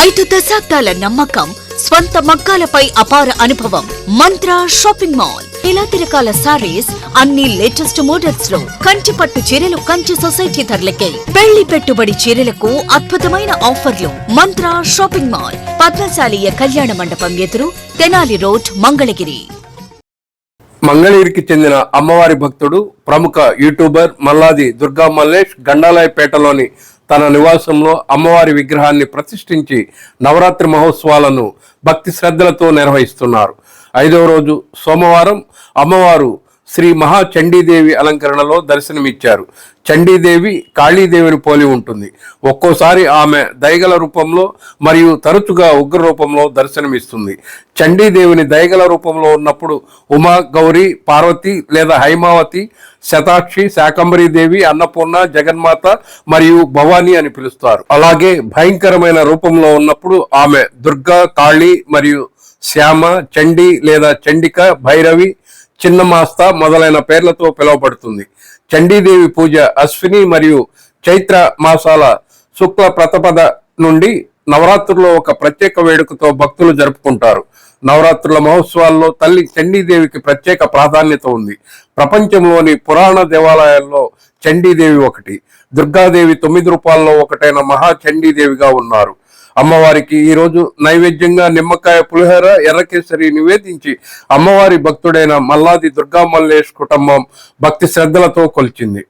5 దశాబ్దాల నమ్మకం, స్వంత మగ్గాలపై అపార అనుభవం. మంత్ర షాపింగ్ మాల్. ఇలాంటి రకాల సారీస్, అన్ని లేటెస్ట్ మోడల్స్ లో, కంచి పట్టు చీరలు కంచి సొసైటీ ధరలకే, పెళ్లి పెట్టుబడి చీరలకు అద్భుతమైన ఆఫర్లు. మంత్ర షాపింగ్ మాల్, పద్మశాలీయ కళ్యాణ మండపం ఎదురు, తెనాలి రోడ్, మంగళగిరి. మంగళగిరికి చెందిన అమ్మవారి భక్తుడు, ప్రముఖ యూట్యూబర్ మల్లాది దుర్గా మల్లేష్ గండాలయపేటలోని తన నివాసంలో అమ్మవారి విగ్రహాన్ని ప్రతిష్ఠించి నవరాత్రి మహోత్సవాలను భక్తి శ్రద్ధలతో నిర్వహిస్తున్నారు. 5వ రోజు సోమవారం అమ్మవారు శ్రీ మహా చండీదేవి అలంకరణలో దర్శనమిచ్చారు. చండీదేవి కాళీదేవిని పోలి ఉంటుంది. ఒక్కోసారి ఆమె దయగల రూపంలో మరియు తరచుగా ఉగ్ర రూపంలో దర్శనమిస్తుంది. చండీదేవిని దయగల రూపంలో ఉన్నప్పుడు ఉమా, గౌరీ, పార్వతి లేదా హైమావతి, శతాక్షి, శాకంబరీదేవి, అన్నపూర్ణ, జగన్మాత మరియు భవానీ అని పిలుస్తారు. అలాగే భయంకరమైన రూపంలో ఉన్నప్పుడు ఆమె దుర్గా, కాళీ మరియు శ్యామ, చండీ లేదా చండిక, భైరవి, చిన్నమాస్త మొదలైన పేర్లతో పిలువబడుతుంది. చండీదేవి పూజ అశ్విని మరియు చైత్ర మాసాల శుక్ల ప్రతపద నుండి నవరాత్రుల్లో ఒక ప్రత్యేక వేడుకతో భక్తులు జరుపుకుంటారు. నవరాత్రుల మహోత్సవాల్లో తల్లి చండీదేవికి ప్రత్యేక ప్రాధాన్యత ఉంది. ప్రపంచంలోని పురాణ దేవాలయాల్లో చండీదేవి ఒకటి. దుర్గాదేవి 9 రూపాల్లో ఒకటైన మహా చండీదేవిగా ఉన్నారు. అమ్మవారికి ఈరోజు నైవేద్యంగా నిమ్మకాయ పులిహోర, ఎర్రకేసరి నివేదించి అమ్మవారి భక్తుడైన మల్లాది దుర్గా మల్లేష్ కుటుంబం భక్తి శ్రద్ధలతో కొలిచింది.